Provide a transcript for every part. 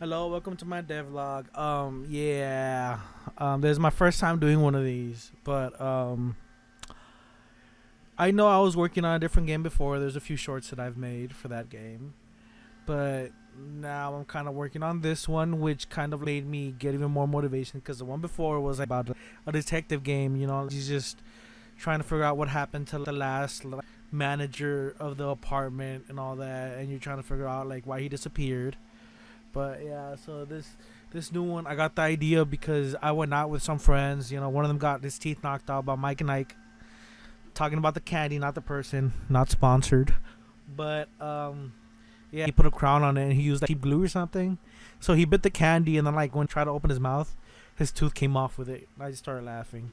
Hello, welcome to my devlog. This is my first time doing one of these, but I know I was working on a different game before. There's a few shorts that I've made for that game, but now I'm kind of working on this one, which kind of made me get even more motivation because the one before was about a detective game. He's just trying to figure out what happened to the last manager of the apartment and all that, and you're trying to figure out like why he disappeared. But yeah, so this new one, I got the idea because I went out with some friends. One of them got his teeth knocked out by Mike and Ike. Talking about the candy, not the person, not sponsored. But yeah, he put a crown on it and he used like cheap glue or something. So he bit the candy and then like when he tried to open his mouth, his tooth came off with it. I just started laughing.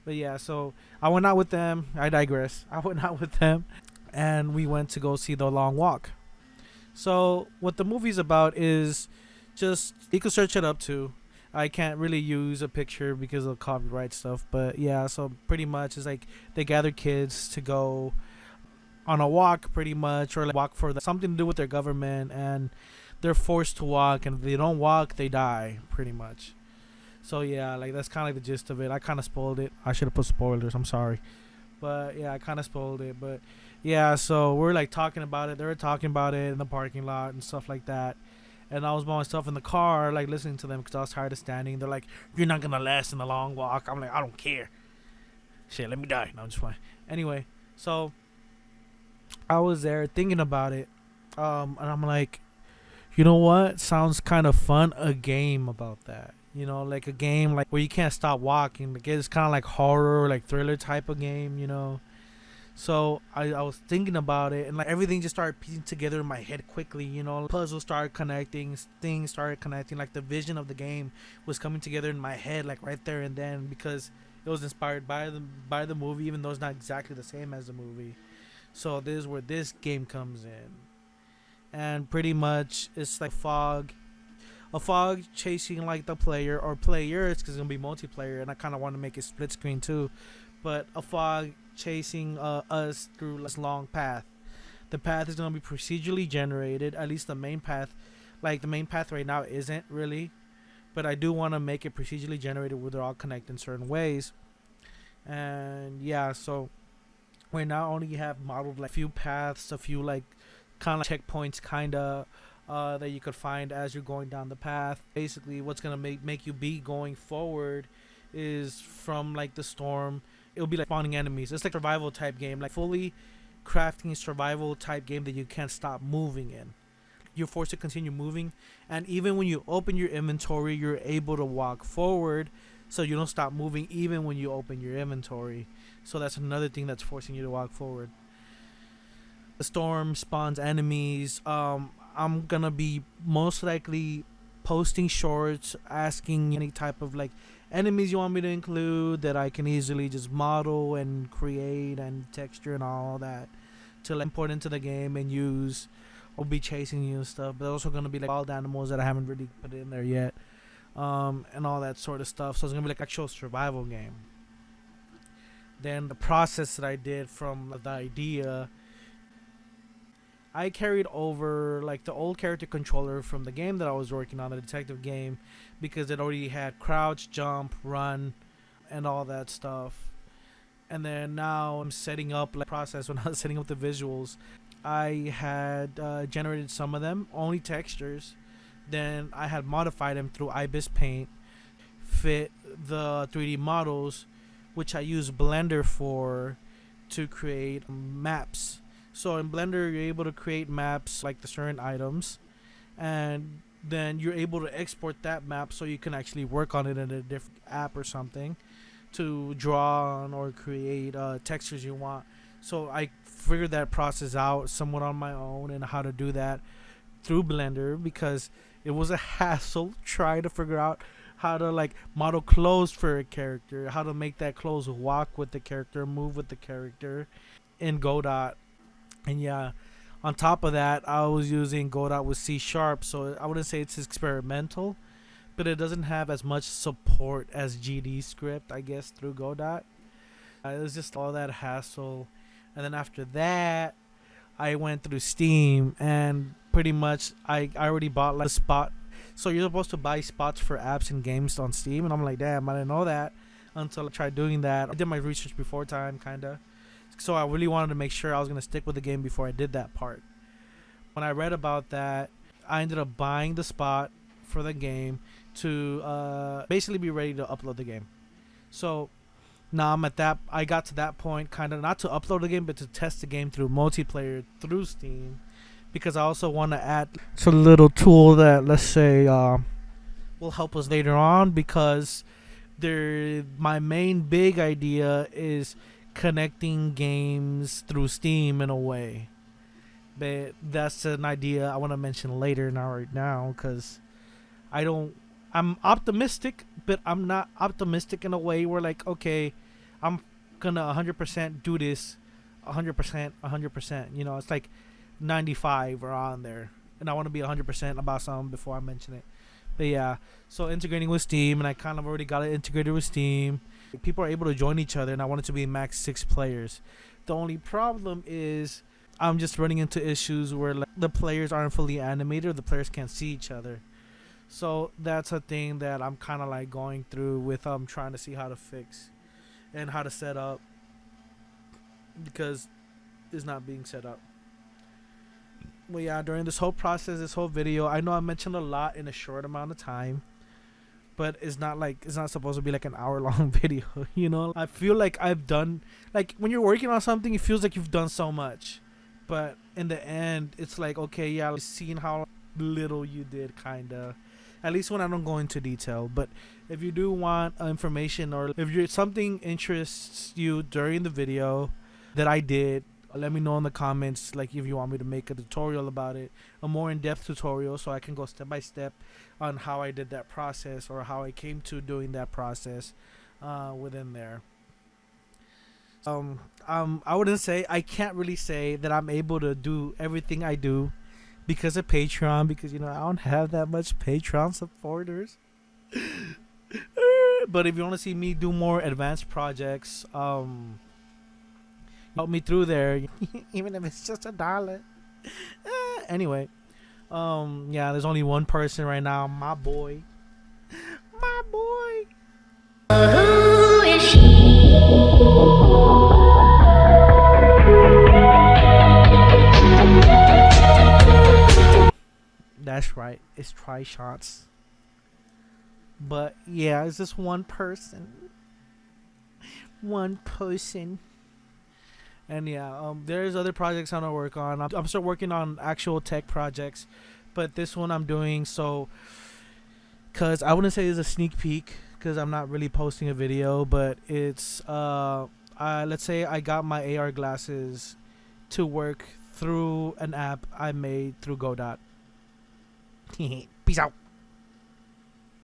But yeah, so I went out with them. I digress. I went out with them, and we went to go see The Long Walk. So what the movie's about is just you can search it up too. I can't really use a picture because of copyright stuff, but yeah. So pretty much it's like they gather kids to go on a walk, pretty much, or like walk for something to do with their government, and they're forced to walk, and if they don't walk, they die, pretty much. So yeah, like that's kind of like the gist of it. I kind of spoiled it. I should have put spoilers. I'm sorry. But yeah, I kind of spoiled it. But yeah, so we're like talking about it. They were talking about it in the parking lot and stuff like that. And I was by myself in the car, like listening to them because I was tired of standing. They're like, "You're not gonna last in the long walk." I'm like, "I don't care. Shit, let me die." No, I'm just playing. Anyway, so I was there thinking about it, and I'm like, you know what? Sounds kind of fun. A game about that. Like a game like where you can't stop walking. Like it's kind of like horror, like thriller type of game. So I was thinking about it and like everything just started piecing together in my head quickly. Puzzles started connecting, things started connecting. Like the vision of the game was coming together in my head, like right there and then, because it was inspired by the movie, even though it's not exactly the same as the movie. So this is where this game comes in, and pretty much it's like a fog chasing like the player or players because it's gonna be multiplayer, and I kind of want to make it split screen too. But a fog chasing us through this long path. The path is gonna be procedurally generated. At least the main path, like the main path right now, isn't really. But I do want to make it procedurally generated where they're all connected in certain ways. And yeah, so right now only have modeled like a few paths, a few like kind of checkpoints, kind of that you could find as you're going down the path. Basically, what's gonna make you be going forward is from like the storm. It'll be like spawning enemies. It's like survival type game, like fully crafting survival type game that you can't stop moving in. You're forced to continue moving, and even when you open your inventory, you're able to walk forward, so you don't stop moving even when you open your inventory. So that's another thing that's forcing you to walk forward. The storm spawns enemies. I'm gonna be most likely posting shorts asking any type of like enemies you want me to include that I can easily just model and create and texture and all that to like import into the game and use or be chasing you and stuff. But also gonna be like wild animals that I haven't really put in there yet, and all that sort of stuff. So it's gonna be like actual survival game. Then the process that I did from the idea, I carried over like the old character controller from the game that I was working on, the detective game, because it already had crouch, jump, run, and all that stuff. And then now I'm setting up like process when I was setting up the visuals. I had generated some of them, only textures. Then I had modified them through Ibis Paint, fit the 3D models, which I use Blender for to create maps. So in Blender, you're able to create maps like the certain items, and then you're able to export that map so you can actually work on it in a different app or something to draw on or create textures you want. So I figured that process out somewhat on my own and how to do that through Blender because it was a hassle trying to figure out how to like model clothes for a character, how to make that clothes walk with the character, move with the character in Godot. And yeah, on top of that, I was using Godot with C Sharp, so I wouldn't say it's experimental, but it doesn't have as much support as GD script, I guess, through Godot. It was just all that hassle. And then after that, I went through Steam and pretty much I already bought like a So you're supposed to buy spots for apps and games on Steam, and I'm like, damn, I didn't know that until I tried doing that. I did my research before time, kinda. So I really wanted to make sure I was gonna stick with the game before I did that part. When I read about that, I ended up buying the spot for the game to basically be ready to upload the game. So now I'm at that. I got to that point, kind of not to upload the game, but to test the game through multiplayer through Steam, because I also want to add a little tool that, let's say, will help us later on. Because my main big idea is connecting games through Steam in a way. But that's an idea I want to mention later, not right now, because I'm optimistic, but I'm not optimistic in a way where, like, okay, I'm gonna 100% do this 100%. You know, it's like 95 or on there, and I want to be 100% about something before I mention it. But yeah, so integrating with Steam, and I kind of already got it integrated with Steam. People are able to join each other, and I want it to be max 6 players. The only problem is I'm just running into issues where, like, the players aren't fully animated, or the players can't see each other. So that's a thing that I'm kind of like going through with trying to see how to fix and how to set up, because it's not being set up. Well, yeah, during this whole process, this whole video, I know I mentioned a lot in a short amount of time, but it's not supposed to be like an hour-long video, you know? I feel like I've done, like, when you're working on something, it feels like you've done so much, but in the end, it's like, okay, yeah, I've seen how little you did, kinda. At least when I don't go into detail. But if you do want information, or if something interests you during the video that I did, let me know in the comments, like, if you want me to make a tutorial about it, a more in-depth tutorial, so I can go step by step on how I did that process, or how I came to doing that process within there. I can't really say that I'm able to do everything I do because of Patreon, because, you know, I don't have that much Patreon supporters. But if you want to see me do more advanced projects, help me through there, even if it's just $1. Anyway, yeah, there's only one person right now, my boy. Who is she? That's right, it's Try Shots. But yeah, it's just one person. And yeah, there's other projects I'm gonna work on. I'm still working on actual tech projects, but this one I'm doing so, cause I wouldn't say it's a sneak peek, cause I'm not really posting a video, but it's let's say I got my AR glasses to work through an app I made through Godot. Peace out.